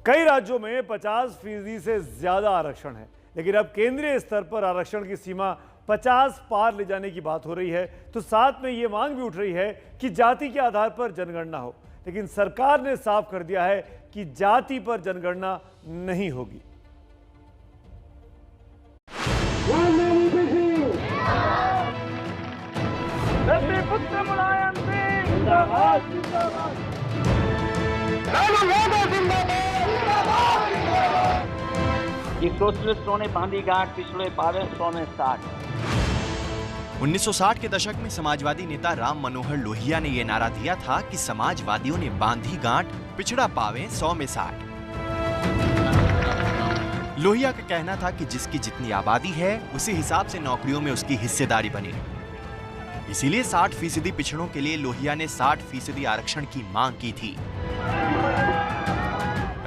कई राज्यों में 50% से ज्यादा आरक्षण है, लेकिन अब केंद्रीय स्तर पर आरक्षण की सीमा 50 पार ले जाने की बात हो रही है। तो साथ में ये मांग भी उठ रही है कि जाति के आधार पर जनगणना हो, लेकिन सरकार ने साफ कर दिया है कि जाति पर जनगणना नहीं होगी। पुत्र मुलायम सिंह जिंदाबाद जिंदाबाद, ये सोशलिस्टों ने बांधी गांठ पिछले पावे 100 में 60। 1960 के दशक में समाजवादी नेता राम मनोहर लोहिया ने यह नारा दिया था कि समाजवादियों ने बांधी गांठ, पिछड़ा पावे 100 में 60। लोहिया का कहना था कि जिसकी जितनी आबादी है उसी हिसाब से नौकरियों में उसकी हिस्सेदारी बने। इसीलिए 60% पिछड़ों के लिए लोहिया ने 60% आरक्षण की मांग की थी।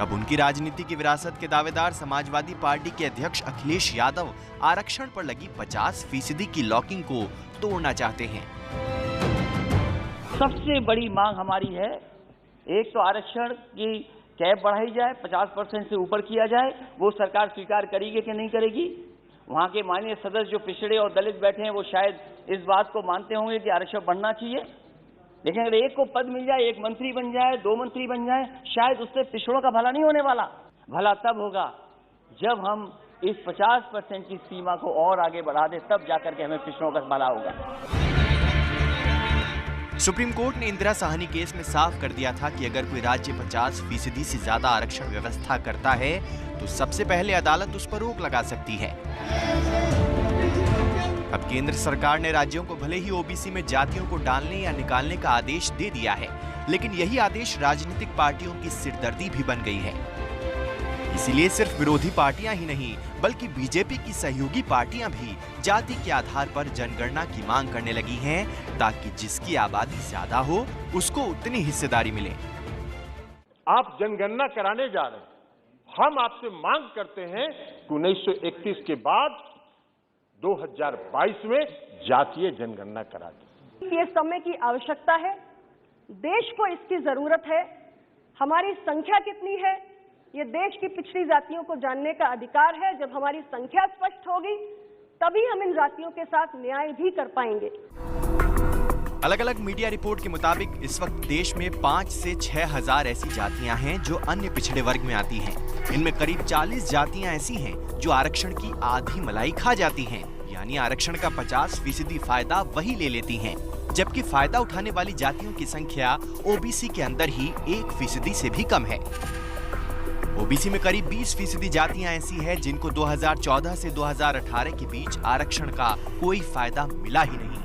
अब उनकी राजनीति की विरासत के दावेदार समाजवादी पार्टी के अध्यक्ष अखिलेश यादव आरक्षण पर लगी 50% की लॉकिंग को तोड़ना चाहते हैं। सबसे बड़ी मांग हमारी है, एक तो आरक्षण की कैप बढ़ाई जाए, 50% से ऊपर किया जाए। वो सरकार स्वीकार करेगी कि नहीं करेगी? वहां के माननीय सदस्य जो पिछड़े और दलित बैठे हैं वो शायद इस बात को मानते होंगे कि आरक्षण बढ़ना चाहिए, लेकिन अगर एक को पद मिल जाए, एक मंत्री बन जाए, 2 मंत्री बन जाए, शायद उससे पिछड़ों का भला नहीं होने वाला। भला तब होगा जब हम इस 50% की सीमा को और आगे बढ़ा दें, तब जाकर के हमें पिछड़ों का भला होगा। सुप्रीम कोर्ट ने इंदिरा साहनी केस में साफ कर दिया था कि अगर कोई राज्य 50% से ज्यादा आरक्षण व्यवस्था करता है तो सबसे पहले अदालत उस पर रोक लगा सकती है। अब केंद्र सरकार ने राज्यों को भले ही ओबीसी में जातियों को डालने या निकालने का आदेश दे दिया है, लेकिन यही आदेश राजनीतिक पार्टियों की सिरदर्दी भी बन गई है। इसीलिए सिर्फ विरोधी पार्टियां ही नहीं, बल्कि बीजेपी की सहयोगी पार्टियां भी जाति के आधार पर जनगणना की मांग करने लगी हैं, ताकि जिसकी आबादी ज्यादा हो उसको उतनी हिस्सेदारी मिले। आप जनगणना कराने जा रहे हैं, हम आपसे मांग करते हैं कि 1931 के बाद 2022 में जातीय जनगणना करा दें। ये समय की आवश्यकता है, देश को इसकी जरूरत है। हमारी संख्या कितनी है, ये देश की पिछड़ी जातियों को जानने का अधिकार है। जब हमारी संख्या स्पष्ट होगी, तभी हम इन जातियों के साथ न्याय भी कर पाएंगे। अलग अलग मीडिया रिपोर्ट के मुताबिक इस वक्त देश में 5 से 6 हजार ऐसी जातियां हैं जो अन्य पिछड़े वर्ग में आती हैं। इनमें करीब 40 जातियां ऐसी हैं जो आरक्षण की आधी मलाई खा जाती हैं, यानी आरक्षण का 50% फायदा वही ले लेती हैं, जबकि फायदा उठाने वाली जातियों की संख्या ओबीसी के अंदर ही 1% से भी कम है। ओबीसी में करीब 20% जातियां ऐसी हैं जिनको 2014 से 2018 के बीच आरक्षण का कोई फायदा मिला ही नहीं।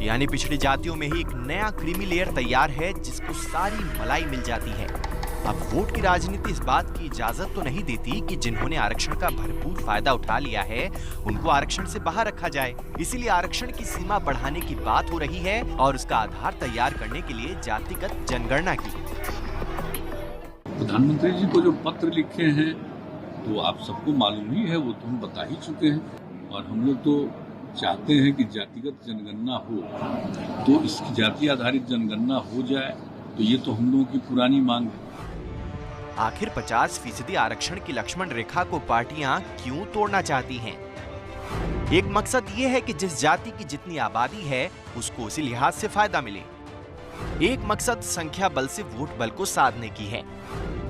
यानी पिछड़ी जातियों में ही एक नया क्रीमी लेयर तैयार है जिसको सारी मलाई मिल जाती है। अब वोट की राजनीति इस बात की इजाजत तो नहीं देती कि जिन्होंने आरक्षण का भरपूर फायदा उठा लिया है उनको आरक्षण से बाहर रखा जाए। इसीलिए आरक्षण की सीमा बढ़ाने की बात हो रही है और उसका आधार तैयार करने के लिए जातिगत जनगणना की। प्रधानमंत्री जी को जो पत्र लिखे हैं तो आप सबको मालूम ही है, वो तो हम बता ही चुके हैं। और हम लोग तो चाहते हैं कि जातिगत जनगणना हो, तो इसकी जाति आधारित जनगणना हो जाए, तो ये तो हम लोगों की पुरानी मांग है। आखिर 50% आरक्षण की लक्ष्मण रेखा को पार्टियां क्यों तोड़ना चाहती हैं? एक मकसद ये है कि जिस जाति की जितनी आबादी है उसको उसी लिहाज से फायदा मिले। एक मकसद संख्या बल से वोट बल को साधने की है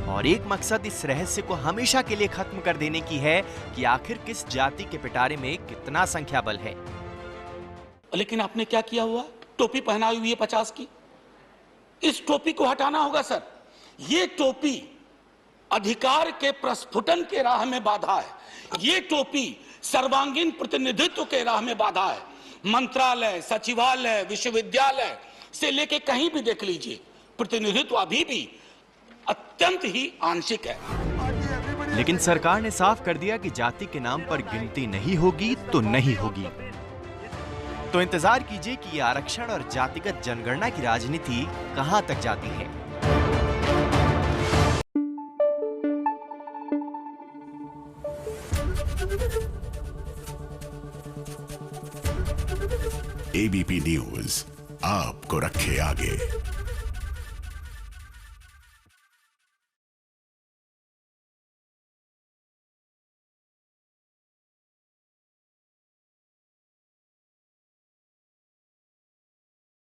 और एक मकसद इस रहस्य को हमेशा के लिए खत्म कर देने की है कि आखिर किस जाति के पिटारे में कितना संख्या बल है। लेकिन आपने क्या किया हुआ? टोपी पहनाई हुई है 50 की। इस टोपी को हटाना होगा सर। ये टोपी अधिकार के प्रस्फुटन के राह में बाधा है। ये टोपी सर्वांगीण प्रतिनिधित्व के राह में बाधा है। मंत्रालय, सचिवालय, विश्वविद्यालय से लेके कहीं भी देख लीजिए, प्रतिनिधित्व अभी भी अत्यंत ही आंशिक है। लेकिन सरकार ने साफ कर दिया कि जाति के नाम पर गिनती नहीं होगी तो नहीं होगी। तो इंतजार कीजिए कि ये आरक्षण और जातिगत जनगणना की राजनीति कहां तक जाती है। एबीपी न्यूज आपको रखे आगे।